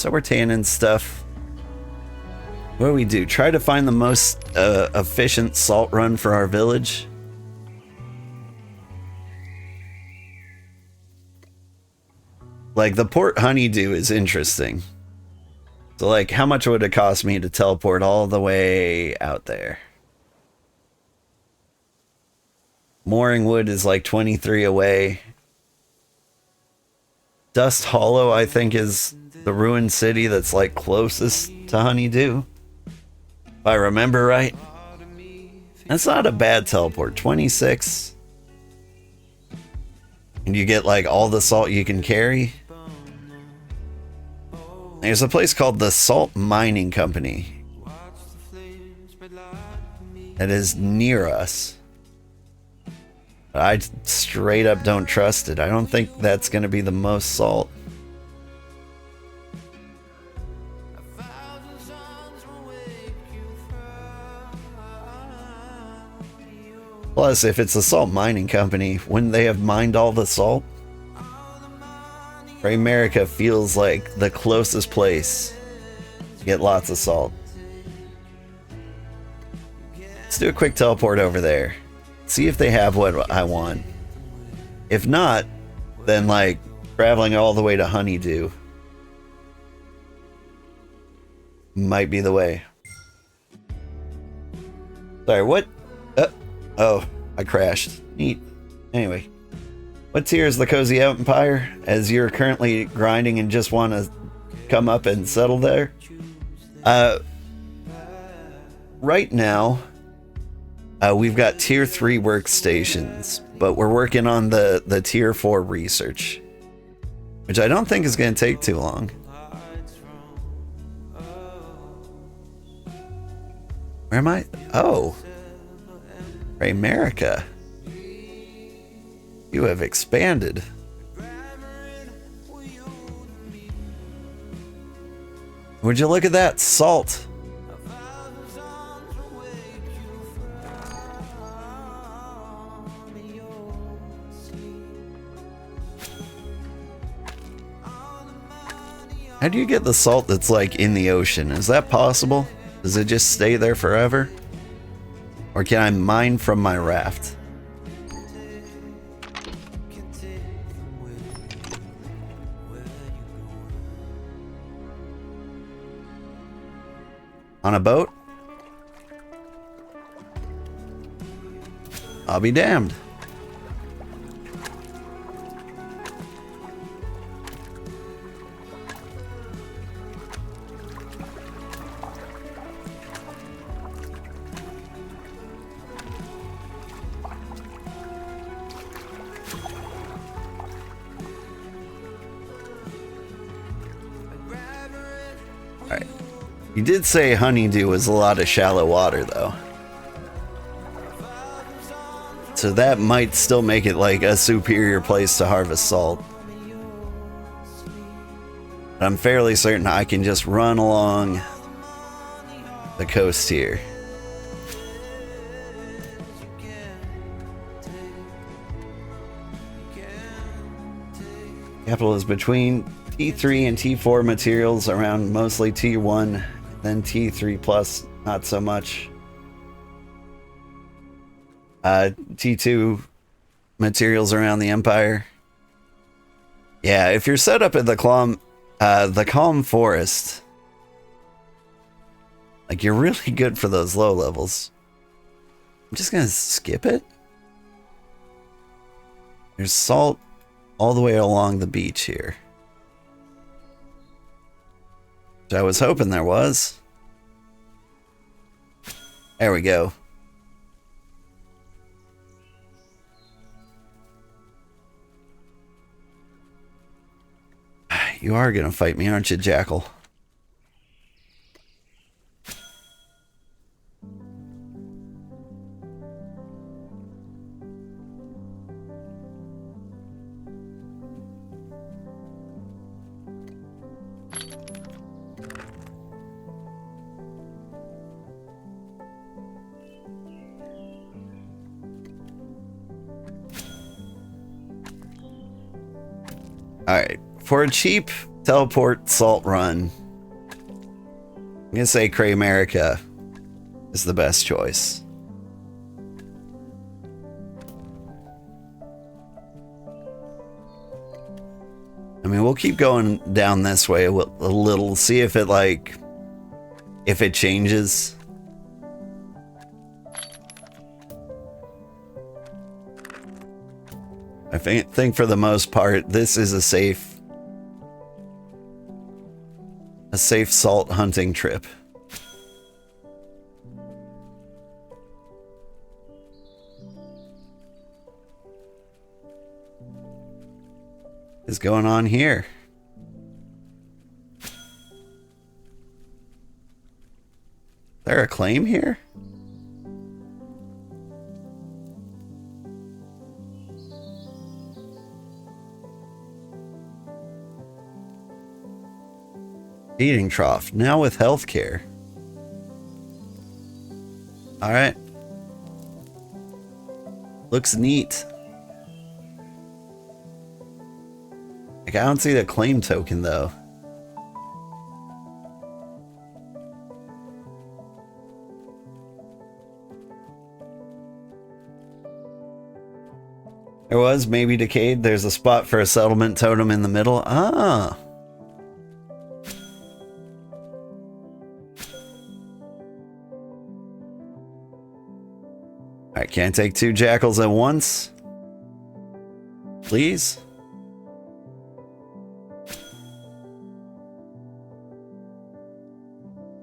so we're tanning stuff. What do we do? Try to find the most efficient salt run for our village. Like, the Port Honeydew is interesting. So, like, how much would it cost me to teleport all the way out there? Mooring Wood is like 23 away. Dust Hollow, I think, is the ruined city that's like closest to Honeydew. If I remember right. That's not a bad teleport. 26. And you get like all the salt you can carry. There's a place called the Salt Mining Company that is near us. But I straight up don't trust it. I don't think that's going to be the most salt. Plus, if it's a salt mining company, wouldn't they have mined all the salt? America feels like the closest place to get lots of salt. Let's do a quick teleport over there. See if they have what I want. If not, then like traveling all the way to Honeydew might be the way. Sorry, what? Oh, I crashed. Neat. Anyway. What tier is the Cozy Empire, as you're currently grinding and just want to come up and settle there? Right now, we've got tier 3 workstations, but we're working on the tier 4 research, which I don't think is going to take too long. Where am I? Oh, America. You have expanded. Would you look at that salt? How do you get the salt that's like in the ocean? Is that possible? Does it just stay there forever? Or can I mine from my raft? On a boat? I'll be damned. You did say Honeydew was a lot of shallow water, though. So that might still make it like a superior place to harvest salt. But I'm fairly certain I can just run along the coast here. Capital is between T3 and T4 materials, around mostly T1. Then T3 plus, not so much. T2 materials around the Empire. Yeah, if you're set up at the Calm Forest, like, you're really good for those low levels. I'm just gonna skip it. There's salt all the way along the beach here. I was hoping there was. There we go. You are gonna fight me, aren't you, Jackal? Alright, for a cheap Teleport, salt run. I'm gonna say Cray-America is the best choice. I mean, we'll keep going down this way a little, see if it if it changes. I think for the most part, this is a safe salt hunting trip. What's going on here? Is there a claim here? Feeding trough, now with healthcare. Alright. Looks neat. Like, I don't see the claim token though. There was, maybe decayed. There's a spot for a settlement totem in the middle. Ah. Alright, can't take 2 jackals at once. Please?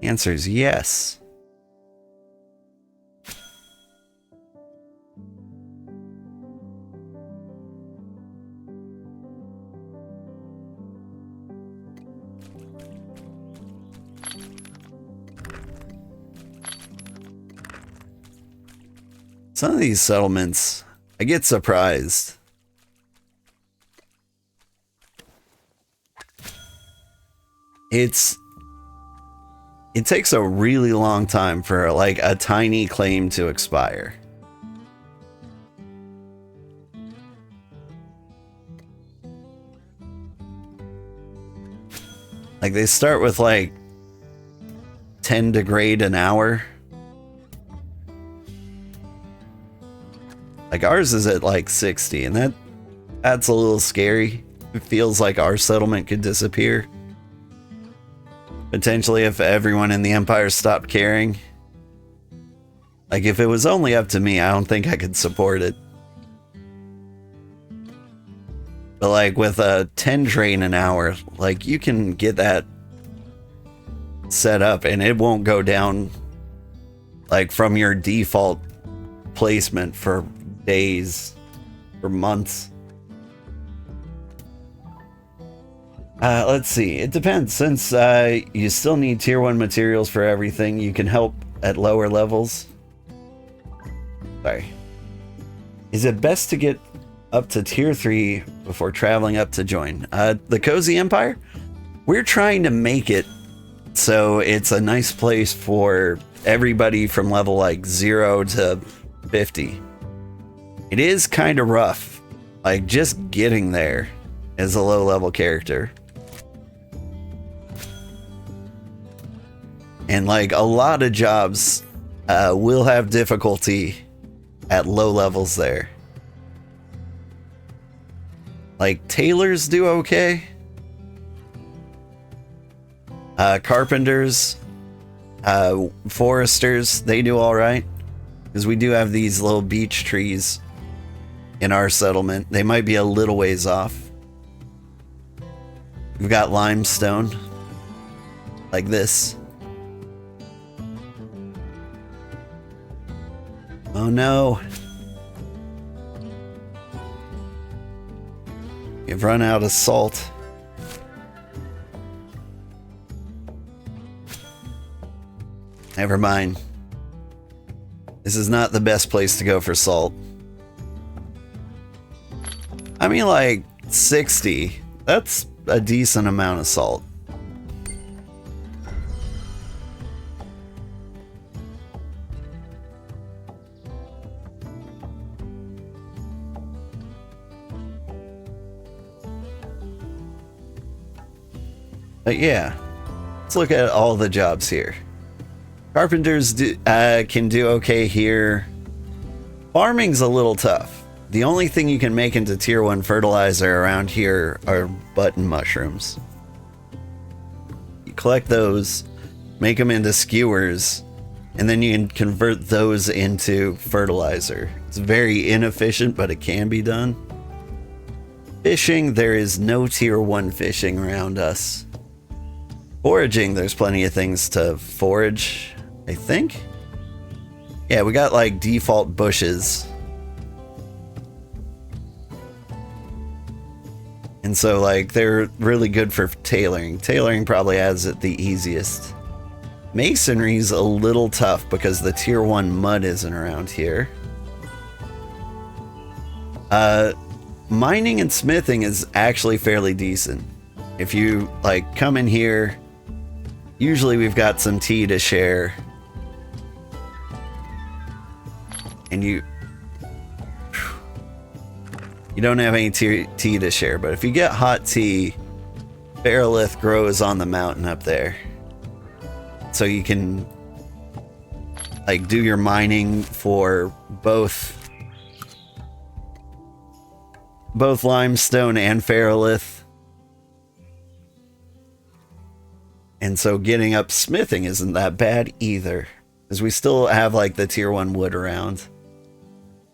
Answer is yes. Some of these settlements, I get surprised. It takes a really long time for like a tiny claim to expire. Like they start with like 10 degrade an hour. Like ours is at like 60, and that's a little scary. It feels like our settlement could disappear. Potentially if everyone in the Empire stopped caring. Like if it was only up to me, I don't think I could support it. But like with a 10 train an hour, like you can get that set up and it won't go down like from your default placement for days or months. Let's see. It depends. Since you still need tier 1 materials for everything, you can help at lower levels. Sorry. Is it best to get up to tier 3 before traveling up to join? The Cozy Empire? We're trying to make it so it's a nice place for everybody from level like 0 to 50. It is kind of rough. Like just getting there as a low level character. And like a lot of jobs will have difficulty at low levels there. Like tailors do okay. Carpenters, foresters, they do all right. Because we do have these little beech trees in our settlement. They might be a little ways off. We've got limestone. Like this. Oh no. You've run out of salt. Never mind. This is not the best place to go for salt. I mean, like 60. That's a decent amount of salt. But yeah, let's look at all the jobs here. Carpenters can do okay here. Farming's a little tough. The only thing you can make into tier 1 fertilizer around here are button mushrooms. You collect those, make them into skewers, and then you can convert those into fertilizer. It's very inefficient, but it can be done. Fishing, there is no tier 1 fishing around us. Foraging, there's plenty of things to forage, I think. Yeah, we got like default bushes. And so like they're really good for tailoring. Tailoring probably has it the easiest. Masonry's a little tough because the tier 1 mud isn't around here. Mining and smithing is actually fairly decent. If you like come in here, usually we've got some tea to share. And you don't have any tea to share, but if you get hot tea, Feralith grows on the mountain up there. So you can like do your mining for both limestone and Feralith. And so getting up smithing isn't that bad either, because we still have like the tier 1 wood around.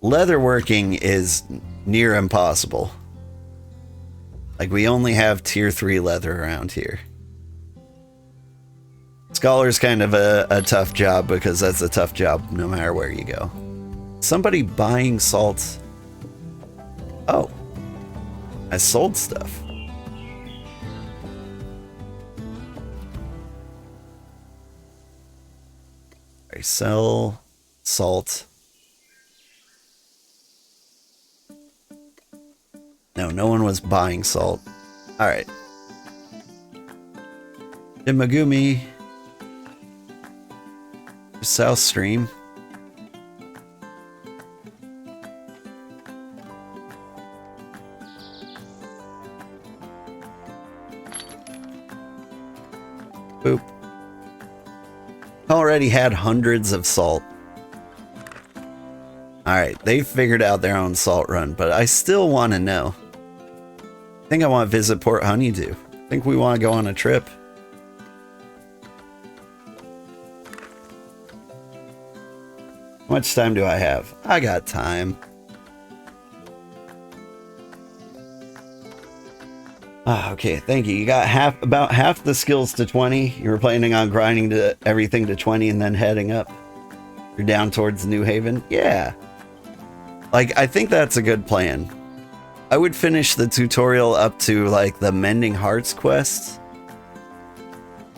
Leatherworking is near impossible. Like we only have tier 3 leather around here. Scholar's kind of a tough job because that's a tough job no matter where you go. Somebody buying salt. Oh, I sold stuff. I sell salt. No one was buying salt. All right. In Megumi, South Stream. Boop. Already had hundreds of salt. Alright, they figured out their own salt run, but I still want to know. I think I want to visit Port Honeydew. I think we want to go on a trip. How much time do I have? I got time. Okay, thank you. You got about half the skills to 20. You were planning on grinding to everything to 20 and then heading up. You're down towards New Haven? Yeah. Like, I think that's a good plan. I would finish the tutorial up to, like, the Mending Hearts quest.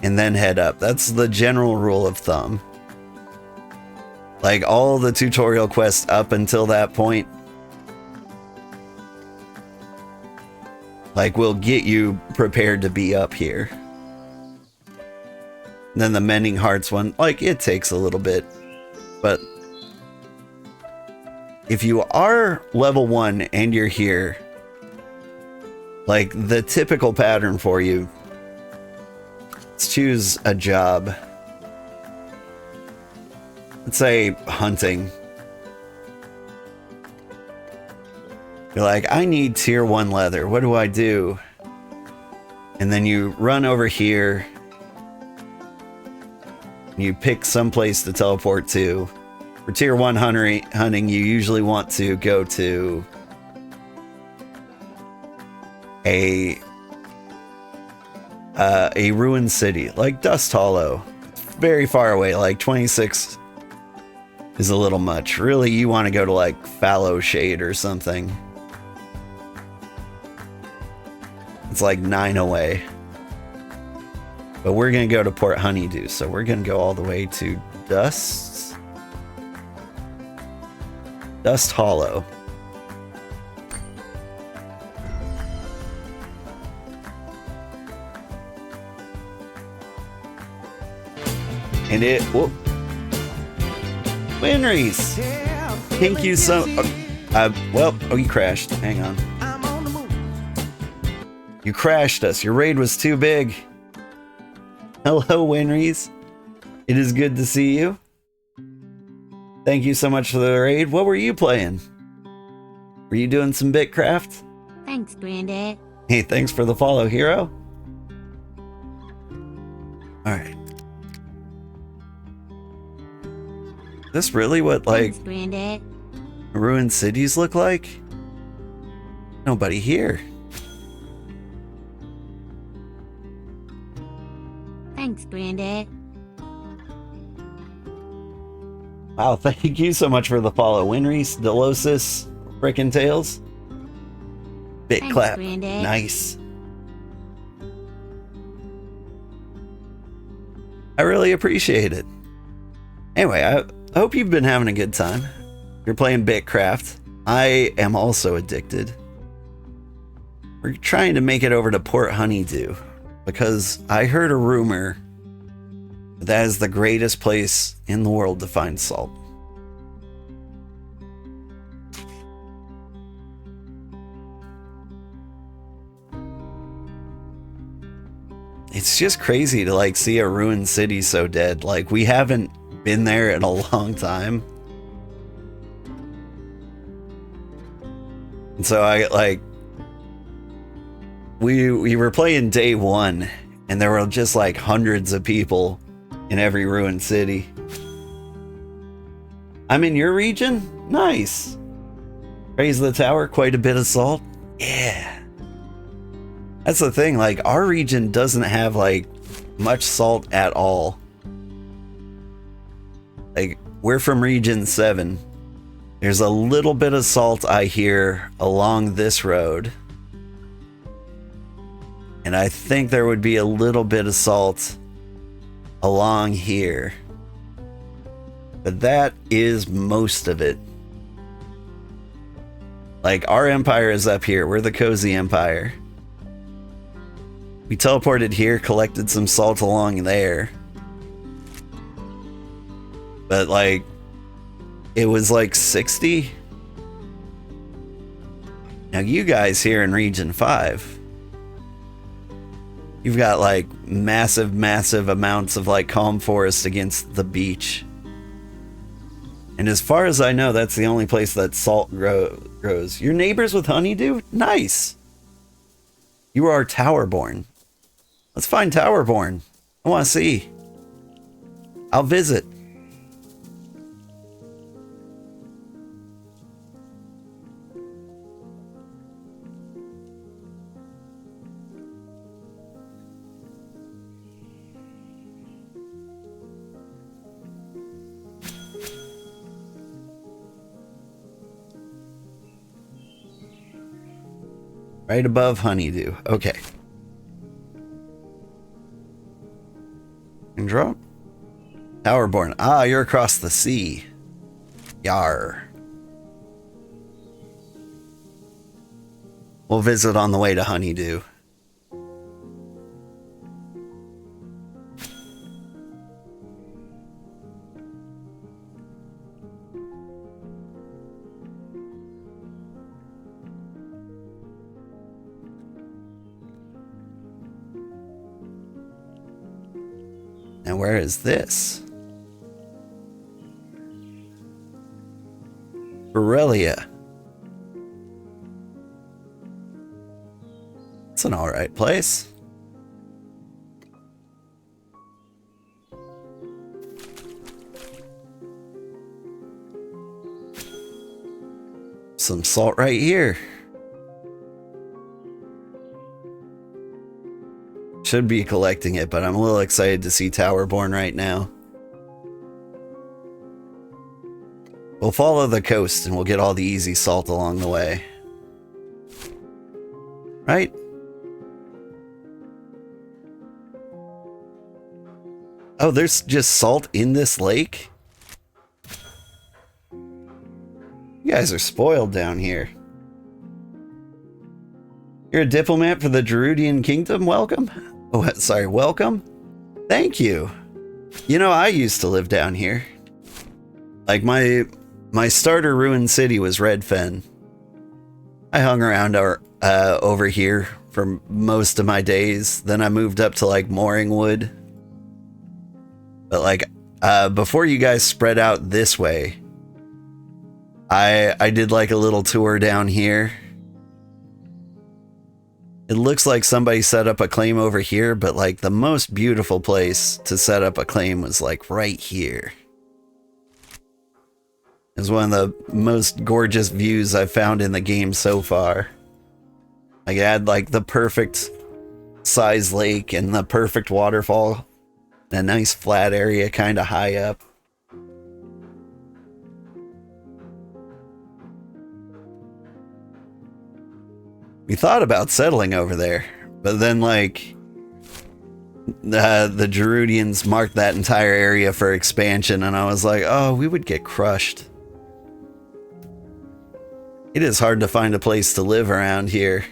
And then head up. That's the general rule of thumb. Like, all the tutorial quests up until that point, like, will get you prepared to be up here. And then the Mending Hearts one, like, it takes a little bit. But if you are level 1 and you're here, like, the typical pattern for you, let's choose a job. Let's say hunting. You're like, I need tier 1 leather. What do I do? And then you run over here. And you pick some place to teleport to. For tier 1 hunting, you usually want to go to a ruined city, like Dust Hollow. It's very far away, like 26 is a little much. Really, you want to go to like Fallow Shade or something. It's like 9 away. But we're going to go to Port Honeydew, so we're going to go all the way to Dust Hollow. And it... Whoop. Winries! Thank you so... well, you crashed. Hang on. You crashed us. Your raid was too big. Hello, Winries. It is good to see you. Thank you so much for the raid. What were you playing? Were you doing some BitCraft? Thanks, Granddad. Hey, thanks for the follow, hero. Alright. Is this really what, like, Thanks, Granddad. ruined cities look like? Nobody here. Thanks, Granddad. Wow, thank you so much for the follow. Winries, Delosis, Frickin' Tails. BitClap. Granddad. Nice. I really appreciate it. Anyway, I hope you've been having a good time. You're playing BitCraft. I am also addicted. We're trying to make it over to Port Honeydew because I heard a rumor that is the greatest place in the world to find salt. It's just crazy to like see a ruined city so dead. Like we haven't been there in a long time. And so I like we were playing day one and there were just like hundreds of people in every ruined city. I'm in your region? Nice. Raise the tower, quite a bit of salt. Yeah. That's the thing, like our region doesn't have like much salt at all. Like we're from region 7. There's a little bit of salt I hear along this road. And I think there would be a little bit of salt along here. But that is most of it. Like our empire is up here. We're the Cozy Empire. We teleported here, collected some salt along there. But like, it was like 60. Now you guys here in region 5, you've got like massive, massive amounts of like calm forest against the beach. And as far as I know, that's the only place that salt grows. Your neighbors with Honeydew? Nice. You are Towerborn. Let's find Towerborn. I want to see. I'll visit. Right above Honeydew. Okay. And drop. Towerborn. Ah, you're across the sea. Yar. We'll visit on the way to Honeydew. And where is this? Borrelia. It's an alright place. Some salt right here. Should be collecting it, but I'm a little excited to see Towerborn right now. We'll follow the coast and we'll get all the easy salt along the way. Right? Oh, there's just salt in this lake? You guys are spoiled down here. You're a diplomat for the Gerudian Kingdom? Welcome. Oh, sorry, welcome? Thank you. You know, I used to live down here. Like, my starter ruined city was Redfen. I hung around over here for most of my days. Then I moved up to, like, Mooringwood. But like, before you guys spread out this way, I did like a little tour down here. It looks like somebody set up a claim over here, but like the most beautiful place to set up a claim was like right here. It's one of the most gorgeous views I've found in the game so far. Like, it had like the perfect size lake and the perfect waterfall. A nice flat area kind of high up. We thought about settling over there, but then like the Gerudians marked that entire area for expansion, and I was like, oh, we would get crushed. It is hard to find a place to live around here.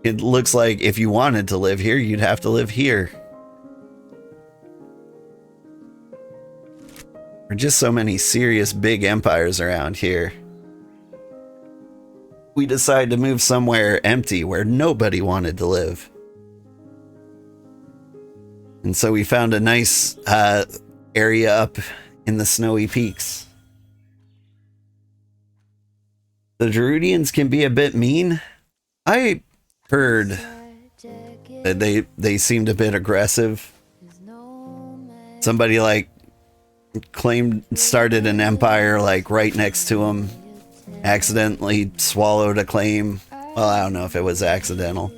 It looks like if you wanted to live here, you'd have to live here. There are just so many serious big empires around here. We decided to move somewhere empty where nobody wanted to live. And so we found a nice area up in the snowy peaks. The Gerudians can be a bit mean. I heard that they seemed a bit aggressive. Somebody like started an empire like right next to them. Accidentally swallowed a claim. Well, I don't know if it was accidental,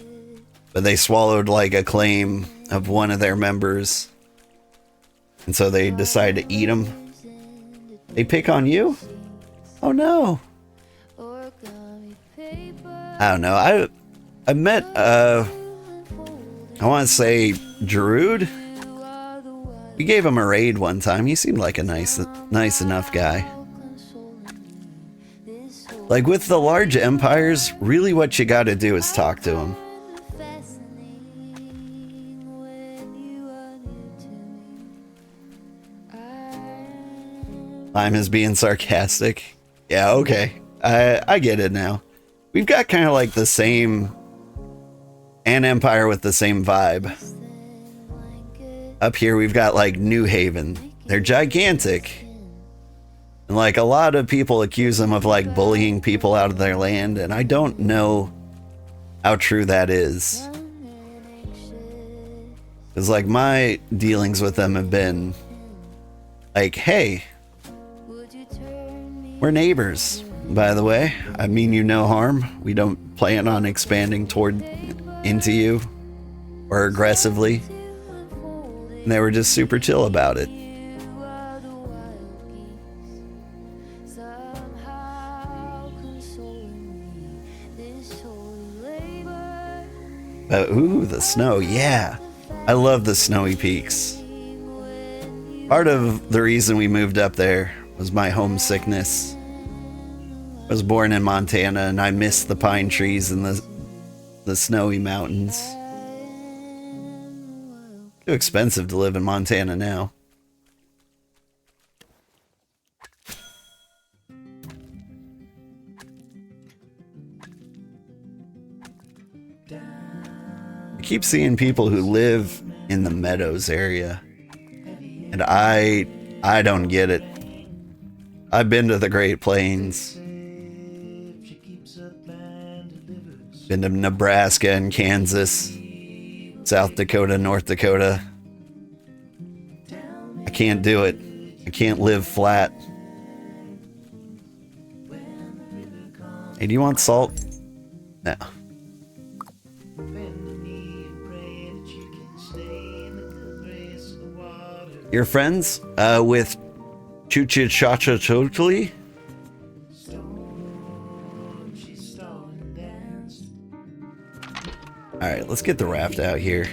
but they swallowed like a claim of one of their members, and so they decided to eat them. They pick on you? Oh no. I don't know. I met I want to say Gerud. We gave him a raid one time. He seemed like a nice enough guy. Like, with the large empires, really what you gotta do is talk to them. I'm just being sarcastic. Yeah, okay. I get it now. We've got kind of like the same... an empire with the same vibe. Up here we've got like New Haven. They're gigantic. And like a lot of people accuse them of like bullying people out of their land, and I don't know how true that is. Because like my dealings with them have been like, hey, we're neighbors, by the way. I mean you no harm. We don't plan on expanding into you or aggressively. And they were just super chill about it. Ooh, the snow, yeah. I love the snowy peaks. Part of the reason we moved up there was my homesickness. I was born in Montana and I missed the pine trees and the snowy mountains. Too expensive to live in Montana now. I keep seeing people who live in the Meadows area, and I don't get it. I've been to the Great Plains, been to Nebraska and Kansas, South Dakota, North Dakota. I can't do it. I can't live flat. Hey, do you want salt? No. Your friends with Chucha Chacha Totally? Alright, let's get the raft out here.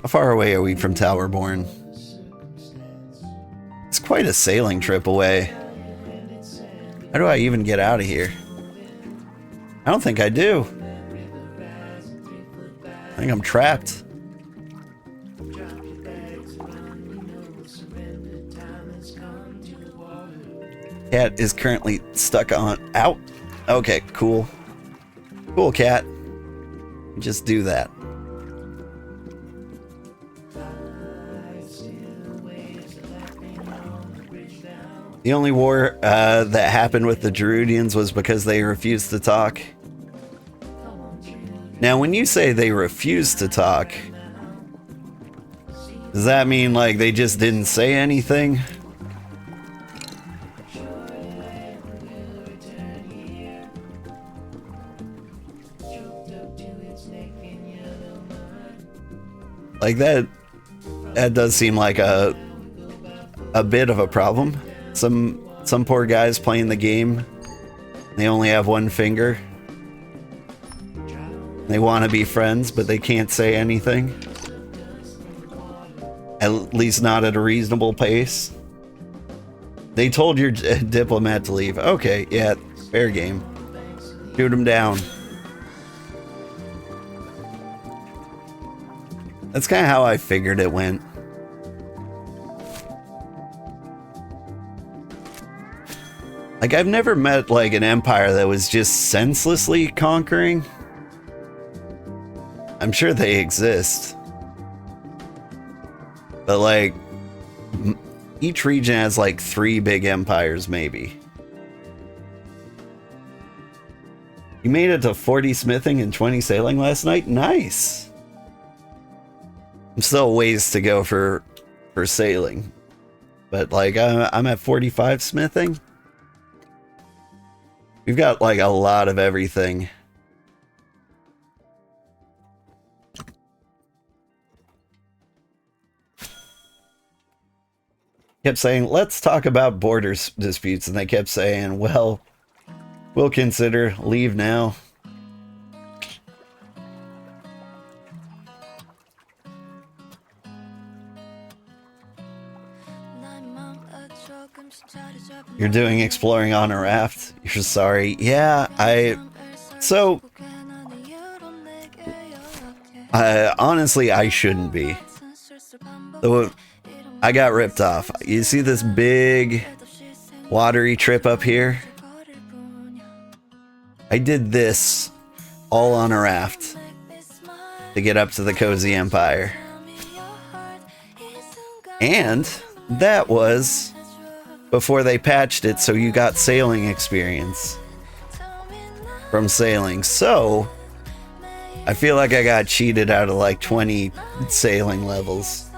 How far away are we from Towerborn? It's quite a sailing trip away. How do I even get out of here? I don't think I do. I think I'm trapped. Cat is currently stuck on out. Okay, cool. Cool, cat. Just do that. The only war that happened with the Gerudians was because they refused to talk. Now, when you say they refused to talk, does that mean like they just didn't say anything? Like that does seem like a bit of a problem. Some poor guys playing the game, they only have one finger. They want to be friends, but they can't say anything. At least not at a reasonable pace. They told your diplomat to leave. Okay, yeah, fair game. Shoot him down. That's kind of how I figured it went. Like, I've never met, like, an empire that was just senselessly conquering. I'm sure they exist. But, like, each region has, like, 3 big empires, maybe. You made it to 40 smithing and 20 sailing last night? Nice! I'm still ways to go for sailing. But, like, I'm at 45 smithing. We've got, like, a lot of everything. Kept saying, let's talk about border disputes. And they kept saying, well, we'll consider, leave now. You're doing exploring on a raft? You're sorry. Yeah, honestly, I shouldn't be. I got ripped off. You see this big watery trip up here? I did this all on a raft to get up to the Cozy Empire. And that was before they patched it, so you got sailing experience from sailing. So I feel like I got cheated out of like 20 sailing levels.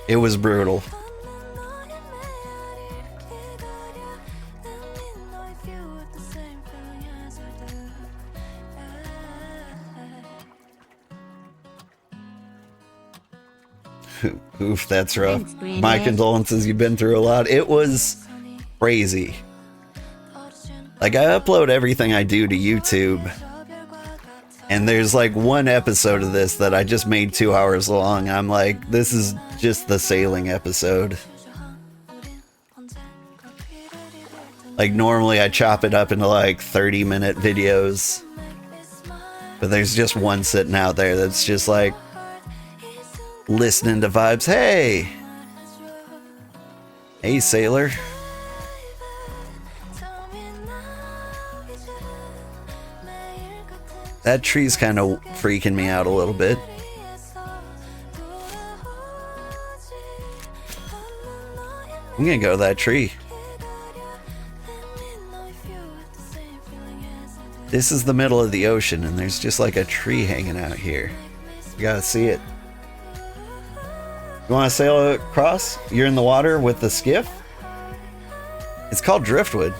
It was brutal. Oof, that's rough. Thanks, My condolences, you've been through a lot. It was crazy. Like, I upload everything I do to YouTube. And there's like one episode of this that I just made 2 hours long. I'm like, this is just the sailing episode. Like, normally I chop it up into like 30-minute videos. But there's just one sitting out there that's just like listening to vibes. Hey! Hey, sailor. That tree's kind of freaking me out a little bit. I'm gonna go to that tree. This is the middle of the ocean, and there's just like a tree hanging out here. You gotta see it. You wanna sail across? You're in the water with the skiff? It's called driftwood.